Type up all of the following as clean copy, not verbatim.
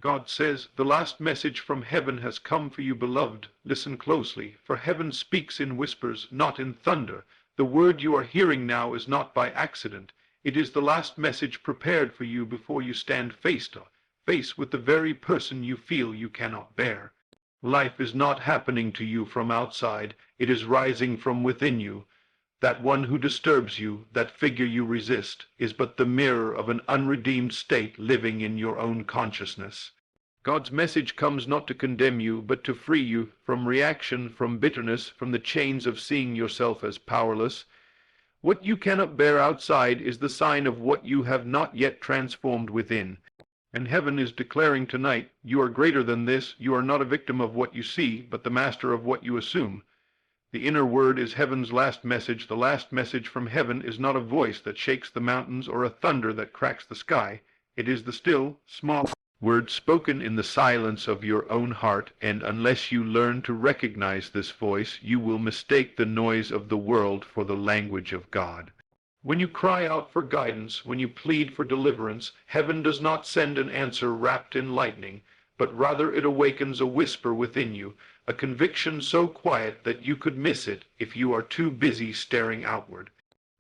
God says, "The last message from heaven has come for you, beloved. Listen closely, for heaven speaks in whispers, not in thunder. The word you are hearing now is not by accident. It is the last message prepared for you before you stand face to face with the very person you feel you cannot bear. Life is not happening to you from outside. It is rising from within you. That one who disturbs you, that figure you resist, is but the mirror of an unredeemed state living in your own consciousness. God's message comes not to condemn you, but to free you from reaction, from bitterness, from the chains of seeing yourself as powerless. What you cannot bear outside is the sign of what you have not yet transformed within. And heaven is declaring tonight, you are greater than this. You are not a victim of what you see, but the master of what you assume. The inner word is heaven's last message. The last message from heaven is not a voice that shakes the mountains or a thunder that cracks the sky. It is the still, small word spoken in the silence of your own heart, and unless you learn to recognize this voice, you will mistake the noise of the world for the language of God. When you cry out for guidance, when you plead for deliverance, heaven does not send an answer wrapped in lightning, but rather it awakens a whisper within you, a conviction so quiet that you could miss it if you are too busy staring outward.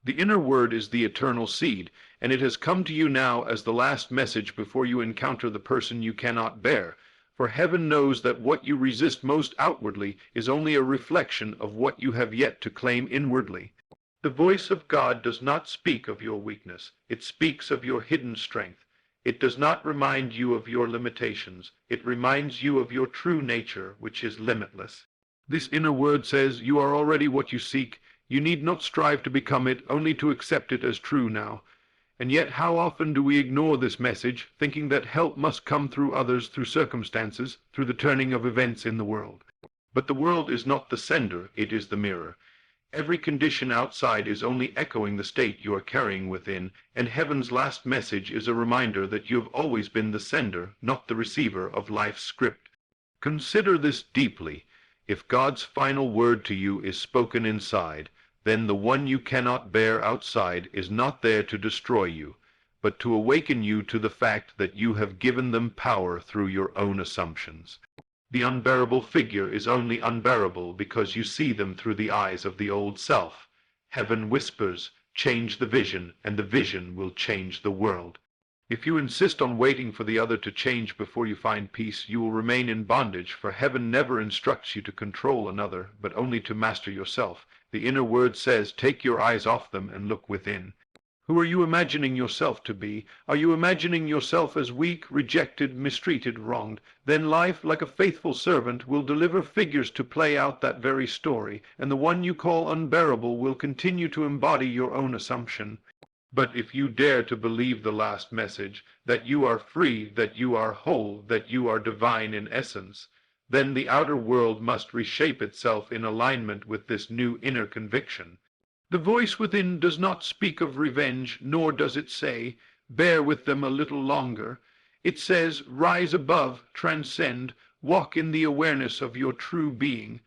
The inner word is the eternal seed, and it has come to you now as the last message before you encounter the person you cannot bear, for heaven knows that what you resist most outwardly is only a reflection of what you have yet to claim inwardly. The voice of God does not speak of your weakness, it speaks of your hidden strength. It does not remind you of your limitations. It reminds you of your true nature, which is limitless. This inner word says, you are already what you seek. You need not strive to become it, only to accept it as true now. And yet how often do we ignore this message, thinking that help must come through others, through circumstances, through the turning of events in the world. But the world is not the sender, it is the mirror. Every condition outside is only echoing the state you are carrying within, and heaven's last message is a reminder that you have always been the sender, not the receiver of life's script. Consider this deeply. If God's final word to you is spoken inside, then the one you cannot bear outside is not there to destroy you, but to awaken you to the fact that you have given them power through your own assumptions. The unbearable figure is only unbearable because you see them through the eyes of the old self. Heaven whispers, change the vision, and the vision will change the world. If you insist on waiting for the other to change before you find peace, you will remain in bondage, for heaven never instructs you to control another, but only to master yourself. The inner word says, take your eyes off them and look within. Who are you imagining yourself to be? Are you imagining yourself as weak, rejected, mistreated, wronged? Then life, like a faithful servant, will deliver figures to play out that very story, and the one you call unbearable will continue to embody your own assumption. But if you dare to believe the last message, that you are free, that you are whole, that you are divine in essence, then the outer world must reshape itself in alignment with this new inner conviction. The voice within does not speak of revenge, nor does it say, bear with them a little longer. It says, rise above, transcend, walk in the awareness of your true being.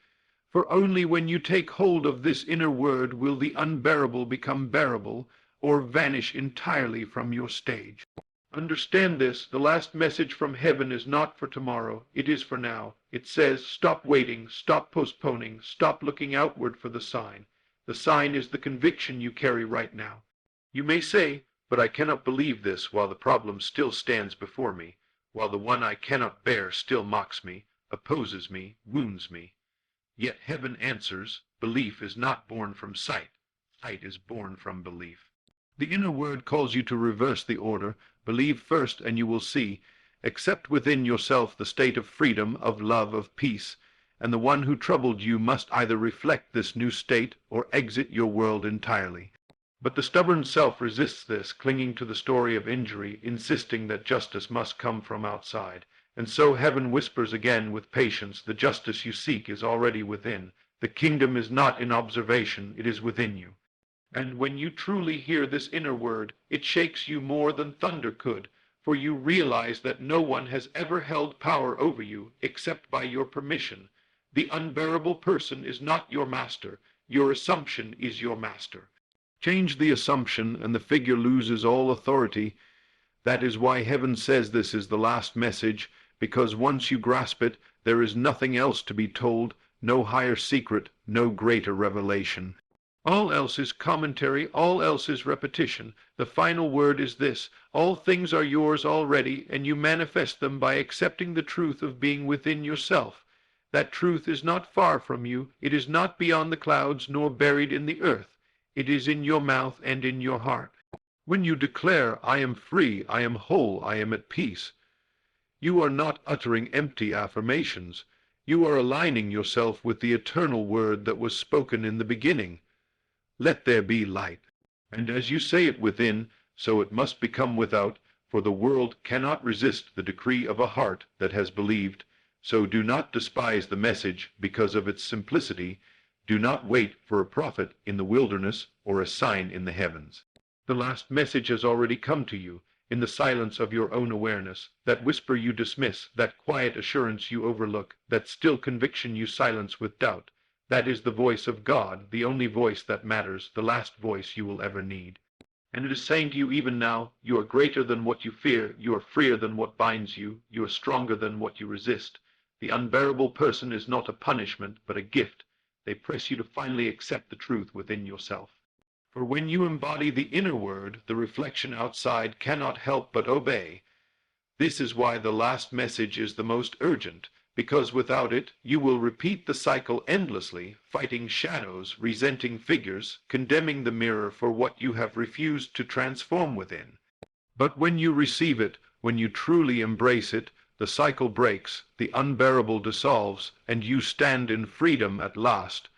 For only when you take hold of this inner word will the unbearable become bearable, or vanish entirely from your stage. Understand this, the last message from heaven is not for tomorrow, it is for now. It says, stop waiting, stop postponing, stop looking outward for the sign. The sign is the conviction you carry right now. You may say, but I cannot believe this while the problem still stands before me, while the one I cannot bear still mocks me, opposes me, wounds me. Yet heaven answers, belief is not born from sight. Sight is born from belief. The inner word calls you to reverse the order. Believe first and you will see. Accept within yourself the state of freedom, of love, of peace, and the one who troubled you must either reflect this new state or exit your world entirely. But the stubborn self resists this, clinging to the story of injury, insisting that justice must come from outside. And so heaven whispers again with patience, the justice you seek is already within. The kingdom is not in observation, it is within you. And when you truly hear this inner word, it shakes you more than thunder could, for you realize that no one has ever held power over you except by your permission. The unbearable person is not your master. Your assumption is your master. Change the assumption, and the figure loses all authority. That is why heaven says this is the last message, because once you grasp it, there is nothing else to be told, no higher secret, no greater revelation. All else is commentary, all else is repetition. The final word is this: all things are yours already, and you manifest them by accepting the truth of being within yourself. That truth is not far from you, it is not beyond the clouds, nor buried in the earth. It is in your mouth and in your heart. When you declare, I am free, I am whole, I am at peace, you are not uttering empty affirmations. You are aligning yourself with the eternal word that was spoken in the beginning. Let there be light. And as you say it within, so it must become without, for the world cannot resist the decree of a heart that has believed. So do not despise the message because of its simplicity. Do not wait for a prophet in the wilderness or a sign in the heavens. The last message has already come to you, in the silence of your own awareness. That whisper you dismiss, that quiet assurance you overlook, that still conviction you silence with doubt. That is the voice of God, the only voice that matters, the last voice you will ever need. And it is saying to you even now, you are greater than what you fear, you are freer than what binds you, you are stronger than what you resist. The unbearable person is not a punishment, but a gift. They press you to finally accept the truth within yourself. For when you embody the inner word, the reflection outside cannot help but obey. This is why the last message is the most urgent, because without it you will repeat the cycle endlessly, fighting shadows, resenting figures, condemning the mirror for what you have refused to transform within. But when you receive it, when you truly embrace it, the cycle breaks, the unbearable dissolves, and you stand in freedom at last.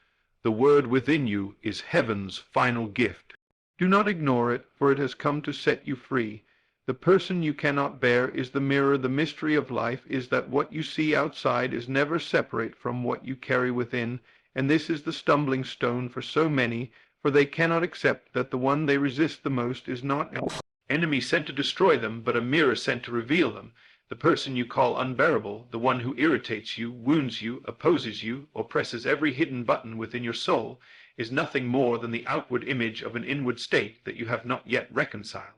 The word within you is heaven's final gift. Do not ignore it, for it has come to set you free. The person you cannot bear is the mirror. The mystery of life is that what you see outside is never separate from what you carry within, and this is the stumbling stone for so many, for they cannot accept that the one they resist the most is not an enemy sent to destroy them, but a mirror sent to reveal them. The person you call unbearable, the one who irritates you, wounds you, opposes you, or presses every hidden button within your soul, is nothing more than the outward image of an inward state that you have not yet reconciled.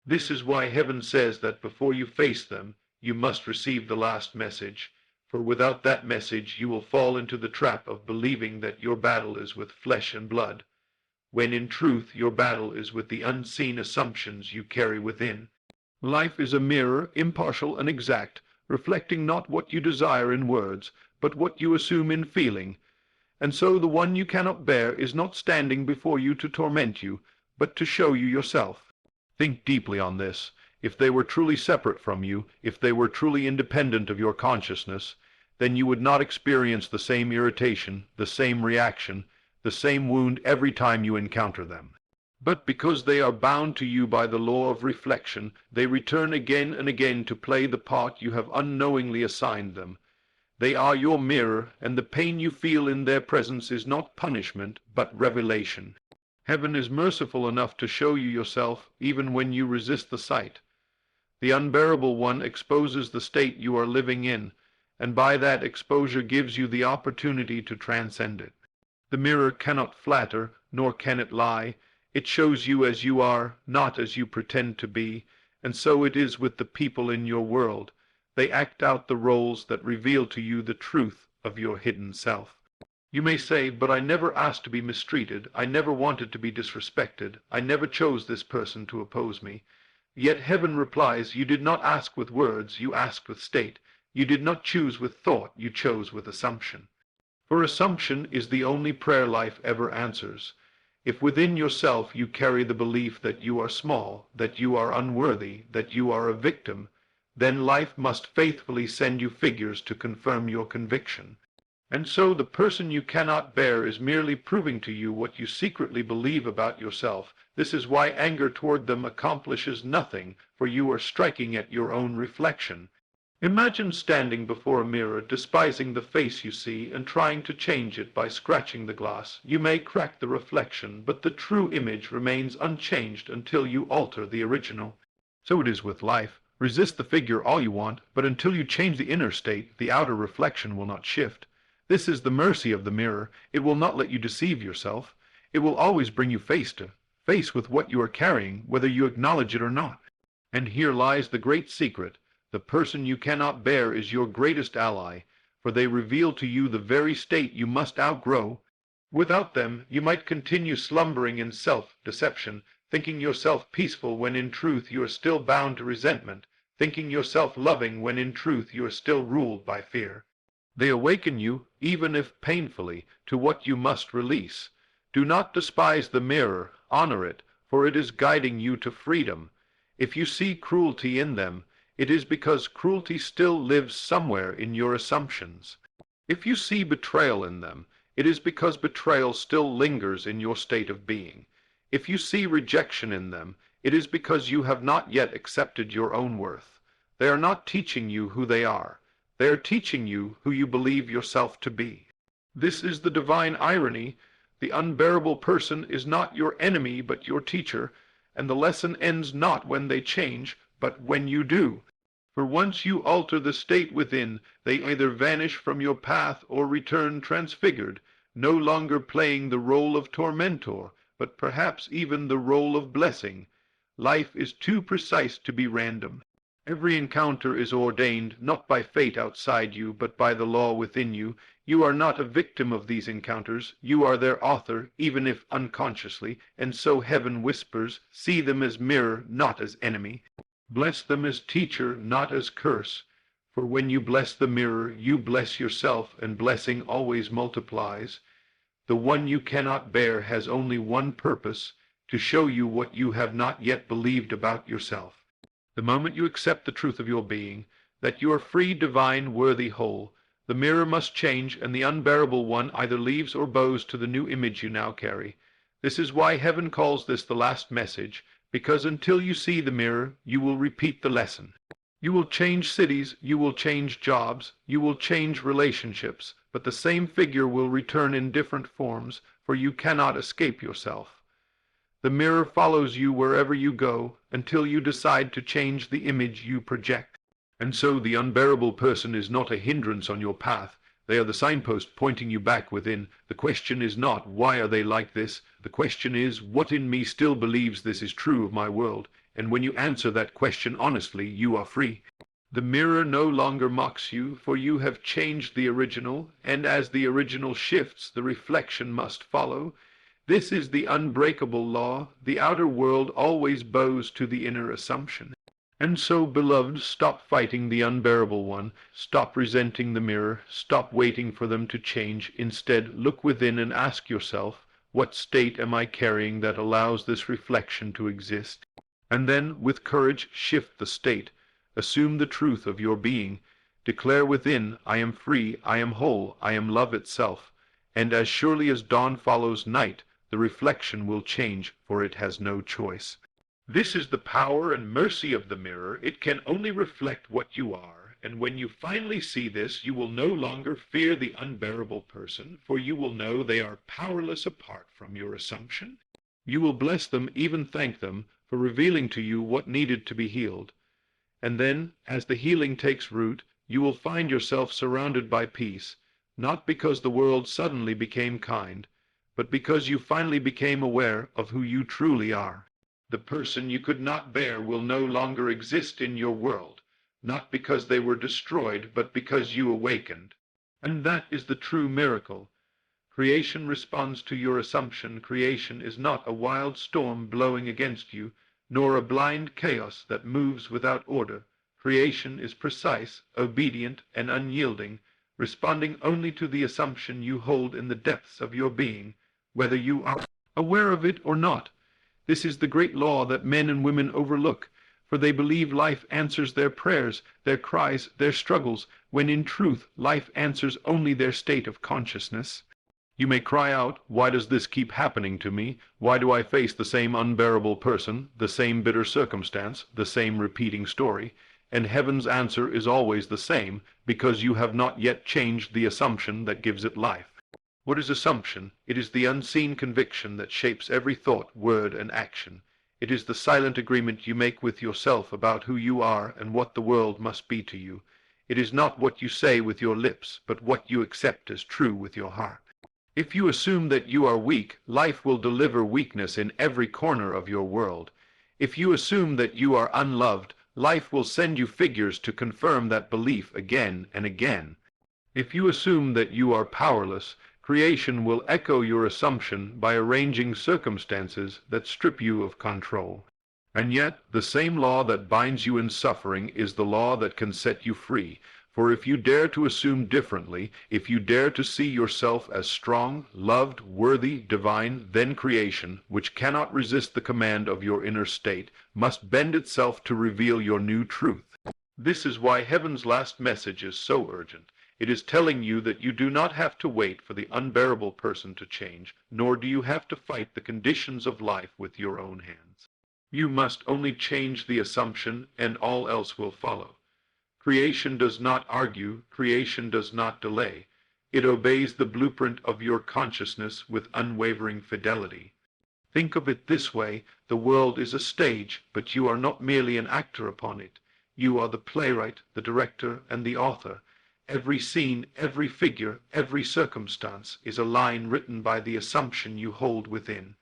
This is why heaven says that before you face them, you must receive the last message, for without that message you will fall into the trap of believing that your battle is with flesh and blood, when in truth your battle is with the unseen assumptions you carry within. Life is a mirror, impartial and exact, reflecting not what you desire in words, but what you assume in feeling. And so the one you cannot bear is not standing before you to torment you, but to show you yourself. Think deeply on this. If they were truly separate from you, if they were truly independent of your consciousness, then you would not experience the same irritation, the same reaction, the same wound every time you encounter them. But because they are bound to you by the law of reflection, they return again and again to play the part you have unknowingly assigned them. They are your mirror, and the pain you feel in their presence is not punishment, but revelation. Heaven is merciful enough to show you yourself, even when you resist the sight. The unbearable one exposes the state you are living in, and by that exposure gives you the opportunity to transcend it. The mirror cannot flatter, nor can it lie. It shows you as you are, not as you pretend to be, and so it is with the people in your world. They act out the roles that reveal to you the truth of your hidden self. You may say, but I never asked to be mistreated, I never wanted to be disrespected, I never chose this person to oppose me. Yet heaven replies, you did not ask with words, you asked with state. You did not choose with thought, you chose with assumption. For assumption is the only prayer life ever answers. If within yourself you carry the belief that you are small, that you are unworthy, that you are a victim, then life must faithfully send you figures to confirm your conviction. And so the person you cannot bear is merely proving to you what you secretly believe about yourself. This is why anger toward them accomplishes nothing, for you are striking at your own reflection. Imagine standing before a mirror, despising the face you see, and trying to change it by scratching the glass. You may crack the reflection, but the true image remains unchanged until you alter the original. So it is with life. Resist the figure all you want, but until you change the inner state, the outer reflection will not shift. This is the mercy of the mirror. It will not let you deceive yourself. It will always bring you face to face with what you are carrying, whether you acknowledge it or not. And here lies the great secret. The person you cannot bear is your greatest ally, for they reveal to you the very state you must outgrow. Without them, you might continue slumbering in self-deception, thinking yourself peaceful when in truth you are still bound to resentment, thinking yourself loving when in truth you are still ruled by fear. They awaken you, even if painfully, to what you must release. Do not despise the mirror, honor it, for it is guiding you to freedom. If you see cruelty in them, it is because cruelty still lives somewhere in your assumptions. If you see betrayal in them, it is because betrayal still lingers in your state of being. If you see rejection in them, it is because you have not yet accepted your own worth. They are not teaching you who they are. They are teaching you who you believe yourself to be. This is the divine irony. The unbearable person is not your enemy but your teacher, and the lesson ends not when they change, but when you do. For once you alter the state within, they either vanish from your path or return transfigured, no longer playing the role of tormentor, but perhaps even the role of blessing. Life is too precise to be random. Every encounter is ordained, not by fate outside you, but by the law within you. You are not a victim of these encounters. You are their author, even if unconsciously, and so heaven whispers, see them as mirror, not as enemy. Bless them as teacher, not as curse. For when you bless the mirror, you bless yourself, and blessing always multiplies. The one you cannot bear has only one purpose, to show you what you have not yet believed about yourself. The moment you accept the truth of your being, that you are free, divine, worthy, whole, the mirror must change, and the unbearable one either leaves or bows to the new image you now carry. This is why heaven calls this the last message, because until you see the mirror, you will repeat the lesson. You will change cities, you will change jobs, you will change relationships, but the same figure will return in different forms, for you cannot escape yourself. The mirror follows you wherever you go, until you decide to change the image you project. And so the unbearable person is not a hindrance on your path. They are the signpost pointing you back within. The question is not, why are they like this? The question is, what in me still believes this is true of my world? And when you answer that question honestly, you are free. The mirror no longer mocks you, for you have changed the original, and as the original shifts, the reflection must follow. This is the unbreakable law. The outer world always bows to the inner assumption. And so, beloved, stop fighting the unbearable one. Stop resenting the mirror. Stop waiting for them to change. Instead, look within and ask yourself, what state am I carrying that allows this reflection to exist? And then, with courage, shift the state. Assume the truth of your being. Declare within, I am free, I am whole, I am love itself. And as surely as dawn follows night, the reflection will change, for it has no choice. This is the power and mercy of the mirror. It can only reflect what you are, and when you finally see this, you will no longer fear the unbearable person, for you will know they are powerless apart from your assumption. You will bless them, even thank them, for revealing to you what needed to be healed. And then, as the healing takes root, you will find yourself surrounded by peace, not because the world suddenly became kind, but because you finally became aware of who you truly are. The person you could not bear will no longer exist in your world, not because they were destroyed, but because you awakened. And that is the true miracle. Creation responds to your assumption. Creation is not a wild storm blowing against you, nor a blind chaos that moves without order. Creation is precise, obedient, and unyielding, responding only to the assumption you hold in the depths of your being, whether you are aware of it or not. This is the great law that men and women overlook, for they believe life answers their prayers, their cries, their struggles, when in truth life answers only their state of consciousness. You may cry out, why does this keep happening to me? Why do I face the same unbearable person, the same bitter circumstance, the same repeating story? And heaven's answer is always the same, because you have not yet changed the assumption that gives it life. What is assumption? It is the unseen conviction that shapes every thought, word, and action. It is the silent agreement you make with yourself about who you are and what the world must be to you. It is not what you say with your lips, but what you accept as true with your heart. If you assume that you are weak, life will deliver weakness in every corner of your world. If you assume that you are unloved, life will send you figures to confirm that belief again and again. If you assume that you are powerless, creation will echo your assumption by arranging circumstances that strip you of control. And yet, the same law that binds you in suffering is the law that can set you free. For if you dare to assume differently, if you dare to see yourself as strong, loved, worthy, divine, then creation, which cannot resist the command of your inner state, must bend itself to reveal your new truth. This is why heaven's last message is so urgent. It is telling you that you do not have to wait for the unbearable person to change, nor do you have to fight the conditions of life with your own hands. You must only change the assumption, and all else will follow. Creation does not argue, creation does not delay. It obeys the blueprint of your consciousness with unwavering fidelity. Think of it this way: the world is a stage, but you are not merely an actor upon it. You are the playwright, the director, and the author. Every scene, every figure, every circumstance is a line written by the assumption you hold within.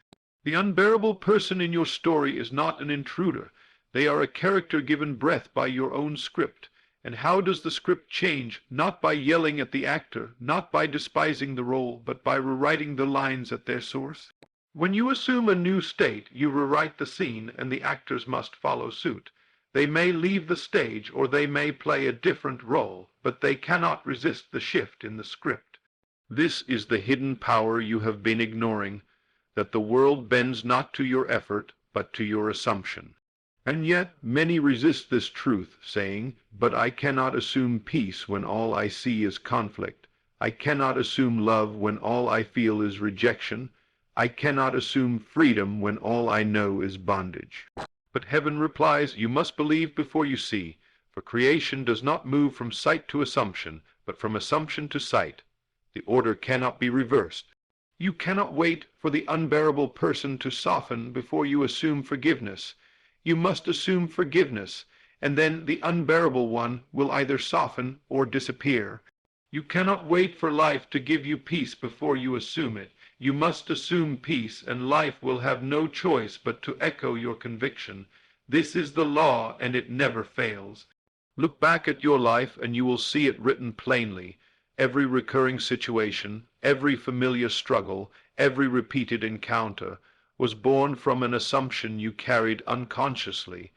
The unbearable person in your story is not an intruder. They are a character given breath by your own script. And how does the script change? Not by yelling at the actor, not by despising the role, but by rewriting the lines at their source. When you assume a new state, you rewrite the scene, and the actors must follow suit. They may leave the stage, or they may play a different role, but they cannot resist the shift in the script. This is the hidden power you have been ignoring, that the world bends not to your effort, but to your assumption. And yet many resist this truth, saying, "But I cannot assume peace when all I see is conflict. I cannot assume love when all I feel is rejection. I cannot assume freedom when all I know is bondage." But heaven replies, you must believe before you see, for creation does not move from sight to assumption, but from assumption to sight. The order cannot be reversed. You cannot wait for the unbearable person to soften before you assume forgiveness. You must assume forgiveness, and then the unbearable one will either soften or disappear. You cannot wait for life to give you peace before you assume it. You must assume peace, and life will have no choice but to echo your conviction. This is the law, and it never fails. Look back at your life, and you will see it written plainly. Every recurring situation, every familiar struggle, every repeated encounter was born from an assumption you carried unconsciously.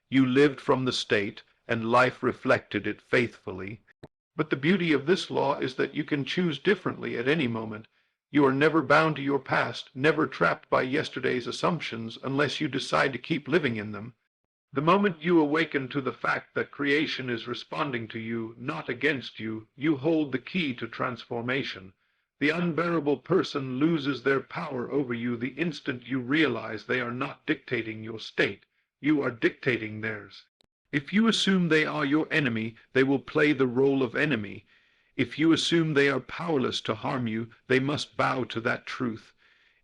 You lived from the state, and life reflected it faithfully. But the beauty of this law is that you can choose differently at any moment. You are never bound to your past, never trapped by yesterday's assumptions unless you decide to keep living in them. The moment you awaken to the fact that creation is responding to you, not against you, you hold the key to transformation. The unbearable person loses their power over you the instant you realize they are not dictating your state. You are dictating theirs. If you assume they are your enemy, they will play the role of enemy. If you assume they are powerless to harm you, they must bow to that truth.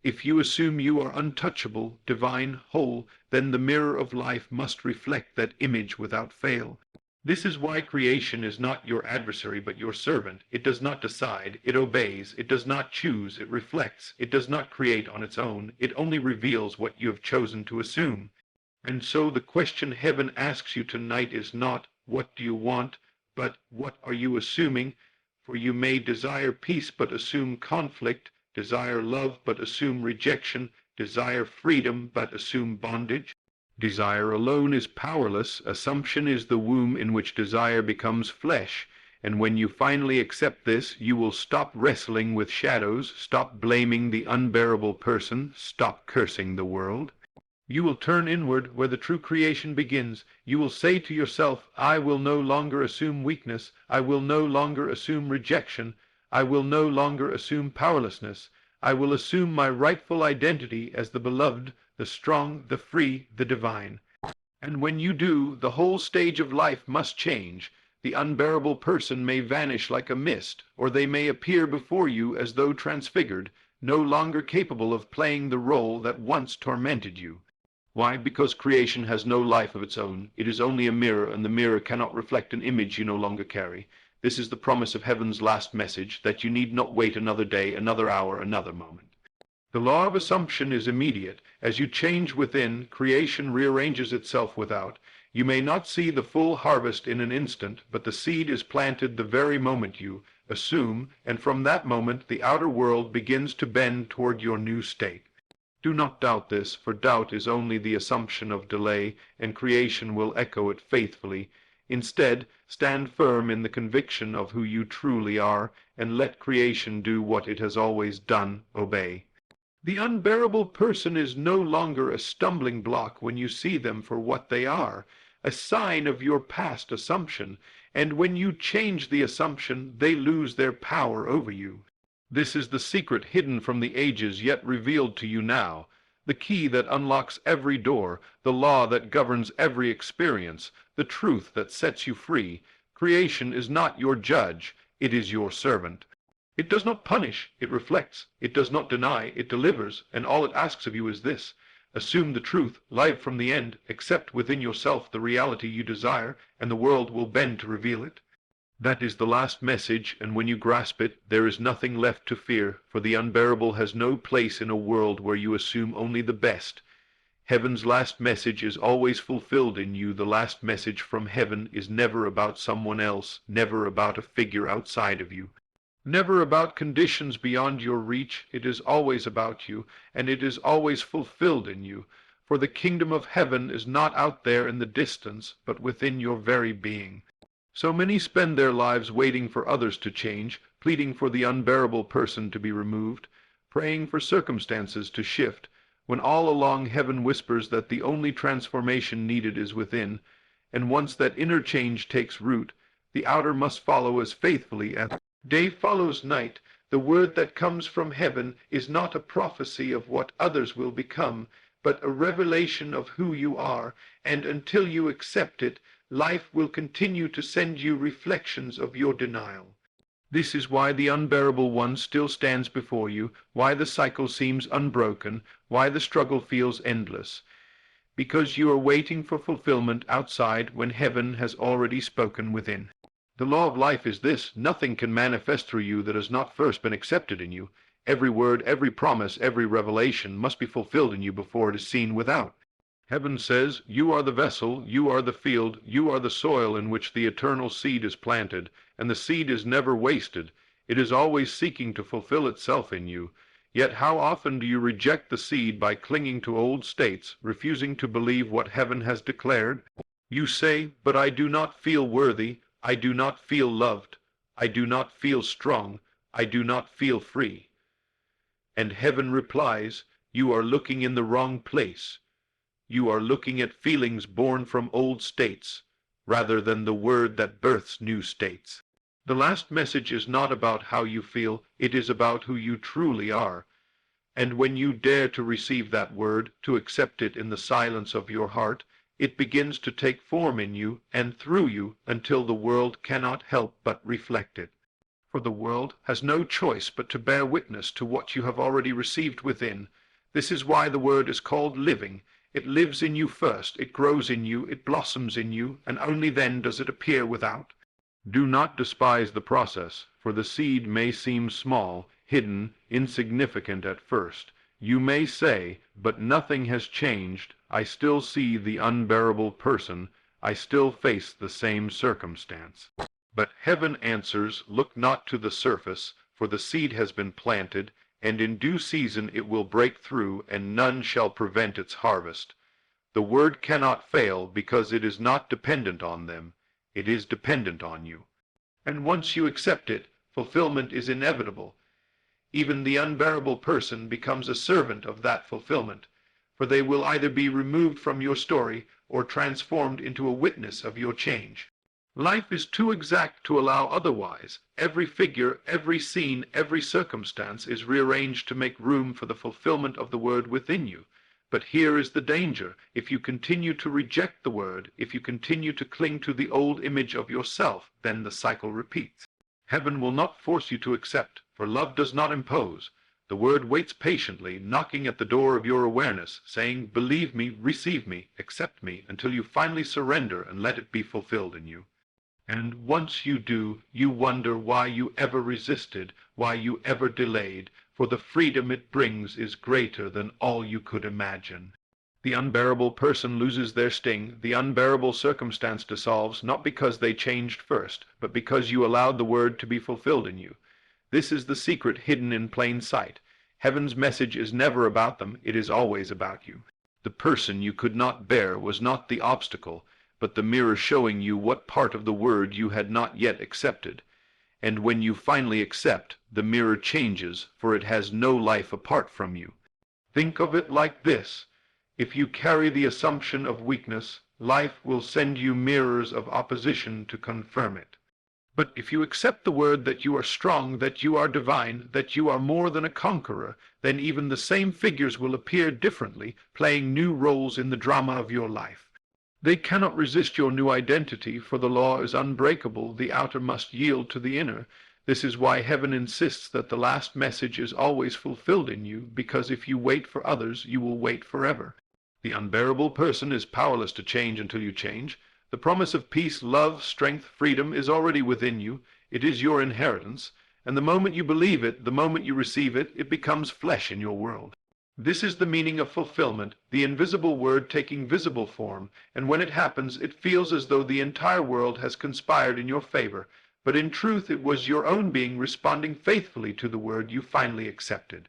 If you assume you are untouchable, divine, whole, then the mirror of life must reflect that image without fail. This is why creation is not your adversary but your servant. It does not decide, it obeys, it does not choose, it reflects, it does not create on its own, it only reveals what you have chosen to assume. And so the question heaven asks you tonight is not, what do you want, but what are you assuming? For you may desire peace but assume conflict, desire love but assume rejection, desire freedom but assume bondage. Desire alone is powerless. Assumption is the womb in which desire becomes flesh. And when you finally accept this, you will stop wrestling with shadows, stop blaming the unbearable person, stop cursing the world. You will turn inward where the true creation begins. You will say to yourself, I will no longer assume weakness. I will no longer assume rejection. I will no longer assume powerlessness. I will assume my rightful identity as the beloved, the strong, the free, the divine. And when you do, the whole stage of life must change. The unbearable person may vanish like a mist, or they may appear before you as though transfigured, no longer capable of playing the role that once tormented you. Why? Because creation has no life of its own. It is only a mirror, and the mirror cannot reflect an image you no longer carry. This is the promise of heaven's last message, that you need not wait another day, another hour, another moment. The law of assumption is immediate. As you change within, creation rearranges itself without. You may not see the full harvest in an instant, but the seed is planted the very moment you assume, and from that moment the outer world begins to bend toward your new state. Do not doubt this, for doubt is only the assumption of delay, and creation will echo it faithfully. Instead, stand firm in the conviction of who you truly are, and let creation do what it has always done, obey. The unbearable person is no longer a stumbling block when you see them for what they are, a sign of your past assumption, and when you change the assumption, they lose their power over you. This is the secret hidden from the ages yet revealed to you now, the key that unlocks every door, the law that governs every experience, the truth that sets you free. Creation is not your judge, it is your servant. It does not punish, it reflects. It does not deny, it delivers, and all it asks of you is this: assume the truth, live from the end, accept within yourself the reality you desire, and the world will bend to reveal it. That is the last message, and when you grasp it, there is nothing left to fear, for the unbearable has no place in a world where you assume only the best. Heaven's last message is always fulfilled in you. The last message from heaven is never about someone else, never about a figure outside of you, never about conditions beyond your reach. It is always about you, and it is always fulfilled in you, for the kingdom of heaven is not out there in the distance, but within your very being. So many spend their lives waiting for others to change, pleading for the unbearable person to be removed, praying for circumstances to shift, when all along heaven whispers that the only transformation needed is within, and once that inner change takes root, the outer must follow as faithfully as day follows night. The word that comes from heaven is not a prophecy of what others will become, but a revelation of who you are, and until you accept it, life will continue to send you reflections of your denial. This is why the unbearable one still stands before you, why the cycle seems unbroken, why the struggle feels endless. Because you are waiting for fulfillment outside when heaven has already spoken within. The law of life is this: nothing can manifest through you that has not first been accepted in you. Every word, every promise, every revelation must be fulfilled in you before it is seen without. Heaven says, you are the vessel, you are the field, you are the soil in which the eternal seed is planted, and the seed is never wasted. It is always seeking to fulfill itself in you. Yet how often do you reject the seed by clinging to old states, refusing to believe what heaven has declared? You say, but I do not feel worthy, I do not feel loved, I do not feel strong, I do not feel free. And heaven replies, you are looking in the wrong place. You are looking at feelings born from old states, rather than the word that births new states. The last message is not about how you feel, it is about who you truly are. And when you dare to receive that word, to accept it in the silence of your heart, it begins to take form in you and through you until the world cannot help but reflect it. For the world has no choice but to bear witness to what you have already received within. This is why the word is called living. It lives in you first, it grows in you, it blossoms in you, and only then does it appear without. Do not despise the process, for the seed may seem small, hidden, insignificant at first. You may say, but nothing has changed, I still see the unbearable person, I still face the same circumstance. But heaven answers, look not to the surface, for the seed has been planted, and in due season it will break through, and none shall prevent its harvest. The word cannot fail, because it is not dependent on them, it is dependent on you. And once you accept it, fulfillment is inevitable. Even the unbearable person becomes a servant of that fulfillment, for they will either be removed from your story or transformed into a witness of your change. Life is too exact to allow otherwise. Every figure, every scene, every circumstance is rearranged to make room for the fulfillment of the word within you. But here is the danger. If you continue to reject the word, if you continue to cling to the old image of yourself, then the cycle repeats. Heaven will not force you to accept, for love does not impose. The word waits patiently, knocking at the door of your awareness, saying, believe me, receive me, accept me, until you finally surrender and let it be fulfilled in you. And once you do, you wonder why you ever resisted, why you ever delayed, for the freedom it brings is greater than all you could imagine. The unbearable person loses their sting, the unbearable circumstance dissolves, not because they changed first, but because you allowed the word to be fulfilled in you. This is the secret hidden in plain sight. Heaven's message is never about them, it is always about you. The person you could not bear was not the obstacle, but the mirror showing you what part of the word you had not yet accepted. And when you finally accept, the mirror changes, for it has no life apart from you. Think of it like this. If you carry the assumption of weakness, life will send you mirrors of opposition to confirm it. But if you accept the word that you are strong, that you are divine, that you are more than a conqueror, then even the same figures will appear differently, playing new roles in the drama of your life. They cannot resist your new identity, for the law is unbreakable, the outer must yield to the inner. This is why heaven insists that the last message is always fulfilled in you, because if you wait for others, you will wait forever. The unbearable person is powerless to change until you change. The promise of peace, love, strength, freedom is already within you. It is your inheritance, and the moment you believe it, the moment you receive it, it becomes flesh in your world. This is the meaning of fulfillment, the invisible word taking visible form, and when it happens, it feels as though the entire world has conspired in your favor, but in truth it was your own being responding faithfully to the word you finally accepted.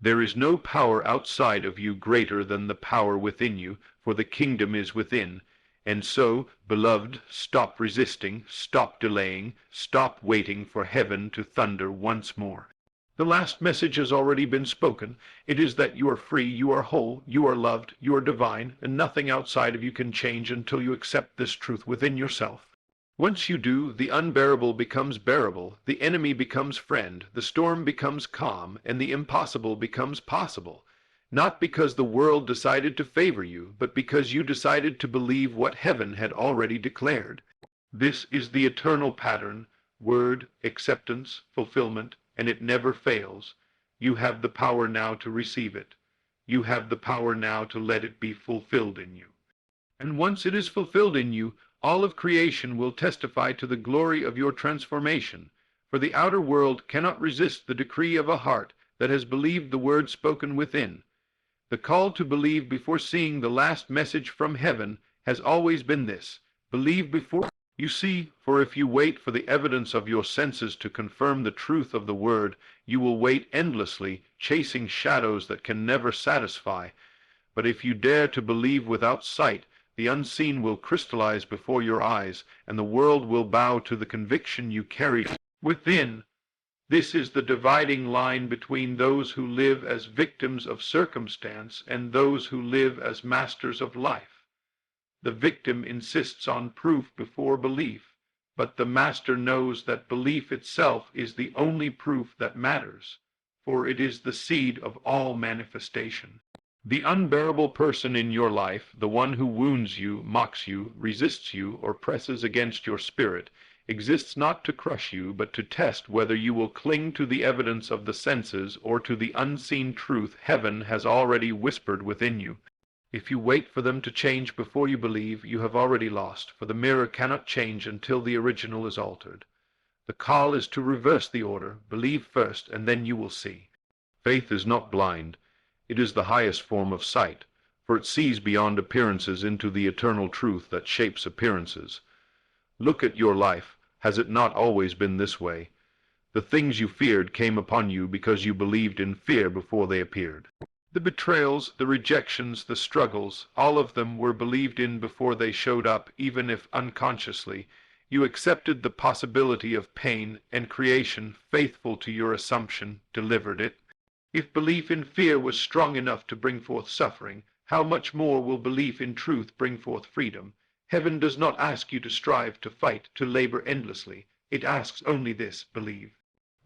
There is no power outside of you greater than the power within you, for the kingdom is within. And so, beloved, stop resisting, stop delaying, stop waiting for heaven to thunder once more. The last message has already been spoken. It is that you are free, you are whole, you are loved, you are divine, and nothing outside of you can change until you accept this truth within yourself. Once you do, the unbearable becomes bearable, the enemy becomes friend, the storm becomes calm, and the impossible becomes possible. Not because the world decided to favor you, but because you decided to believe what heaven had already declared. This is the eternal pattern, word, acceptance, fulfillment, and it never fails. You have the power now to receive it. You have the power now to let it be fulfilled in you. And once it is fulfilled in you, all of creation will testify to the glory of your transformation, for the outer world cannot resist the decree of a heart that has believed the word spoken within. The call to believe before seeing the last message from heaven has always been this: believe before you see, for if you wait for the evidence of your senses to confirm the truth of the word, you will wait endlessly, chasing shadows that can never satisfy. But if you dare to believe without sight, the unseen will crystallize before your eyes, and the world will bow to the conviction you carry within. This is the dividing line between those who live as victims of circumstance and those who live as masters of life. The victim insists on proof before belief, but the master knows that belief itself is the only proof that matters, for it is the seed of all manifestation. The unbearable person in your life, the one who wounds you, mocks you, resists you, or presses against your spirit, exists not to crush you, but to test whether you will cling to the evidence of the senses or to the unseen truth heaven has already whispered within you. If you wait for them to change before you believe, you have already lost, for the mirror cannot change until the original is altered. The call is to reverse the order. Believe first, and then you will see. Faith is not blind. It is the highest form of sight, for it sees beyond appearances into the eternal truth that shapes appearances. Look at your life. Has it not always been this way? The things you feared came upon you because you believed in fear before they appeared. The betrayals, the rejections, the struggles, all of them were believed in before they showed up, even if unconsciously. You accepted the possibility of pain, and creation, faithful to your assumption, delivered it. If belief in fear was strong enough to bring forth suffering, how much more will belief in truth bring forth freedom? Heaven does not ask you to strive, to fight, to labor endlessly. It asks only this: believe.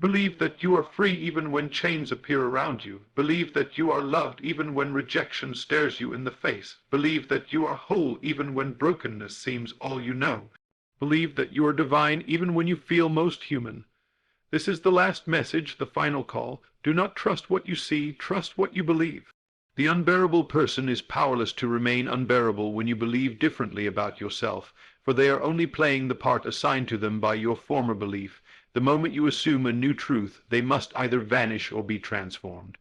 Believe that you are free even when chains appear around you. Believe that you are loved even when rejection stares you in the face. Believe that you are whole even when brokenness seems all you know. Believe that you are divine even when you feel most human. This is the last message, the final call. Do not trust what you see, trust what you believe. The unbearable person is powerless to remain unbearable when you believe differently about yourself, for they are only playing the part assigned to them by your former belief. The moment you assume a new truth, they must either vanish or be transformed.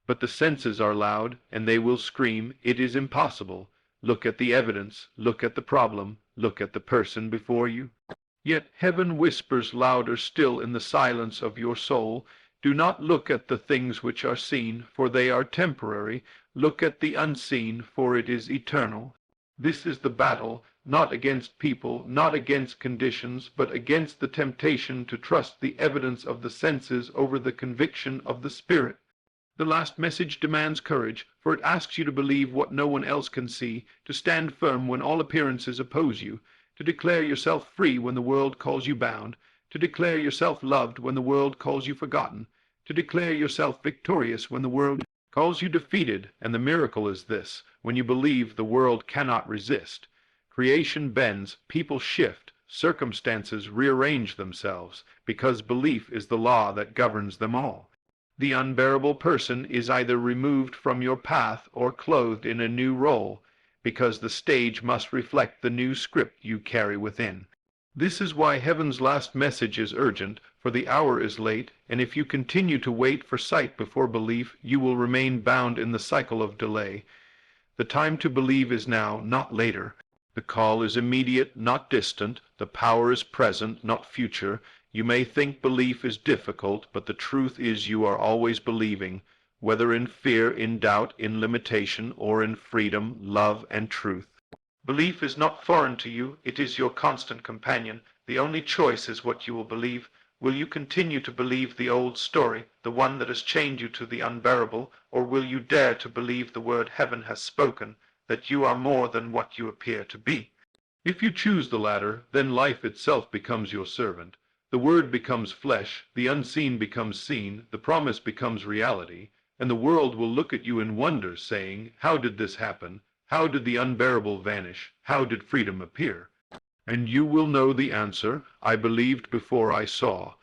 But the senses are loud, and they will scream, "It is impossible. Look at the evidence, look at the problem, look at the person before you." Yet heaven whispers louder still in the silence of your soul, "Do not look at the things which are seen, for they are temporary. Look at the unseen, for it is eternal." This is the battle, not against people, not against conditions, but against the temptation to trust the evidence of the senses over the conviction of the spirit. The last message demands courage, for it asks you to believe what no one else can see, to stand firm when all appearances oppose you, to declare yourself free when the world calls you bound, to declare yourself loved when the world calls you forgotten, to declare yourself victorious when the world calls you defeated. And the miracle is this: when you believe, the world cannot resist. Creation bends, people shift, circumstances rearrange themselves, because belief is the law that governs them all. The unbearable person is either removed from your path or clothed in a new role, because the stage must reflect the new script you carry within. This is why heaven's last message is urgent, for the hour is late, and if you continue to wait for sight before belief, you will remain bound in the cycle of delay. The time to believe is now, not later. The call is immediate, not distant. The power is present, not future. You may think belief is difficult, but the truth is you are always believing, whether in fear, in doubt, in limitation, or in freedom, love, and truth. Belief is not foreign to you, it is your constant companion. The only choice is what you will believe. Will you continue to believe the old story, the one that has chained you to the unbearable, or will you dare to believe the word heaven has spoken, that you are more than what you appear to be? If you choose the latter, then life itself becomes your servant. The word becomes flesh, the unseen becomes seen, the promise becomes reality, and the world will look at you in wonder, saying, "How did this happen? How did the unbearable vanish? How did freedom appear?" And you will know the answer: "I believed before I saw."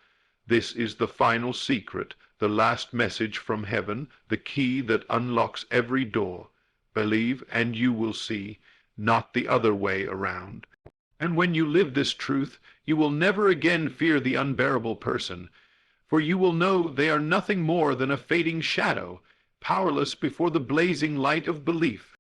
This is the final secret, the last message from heaven, the key that unlocks every door. Believe, and you will see, not the other way around. And when you live this truth, you will never again fear the unbearable person, for you will know they are nothing more than a fading shadow, powerless before the blazing light of belief.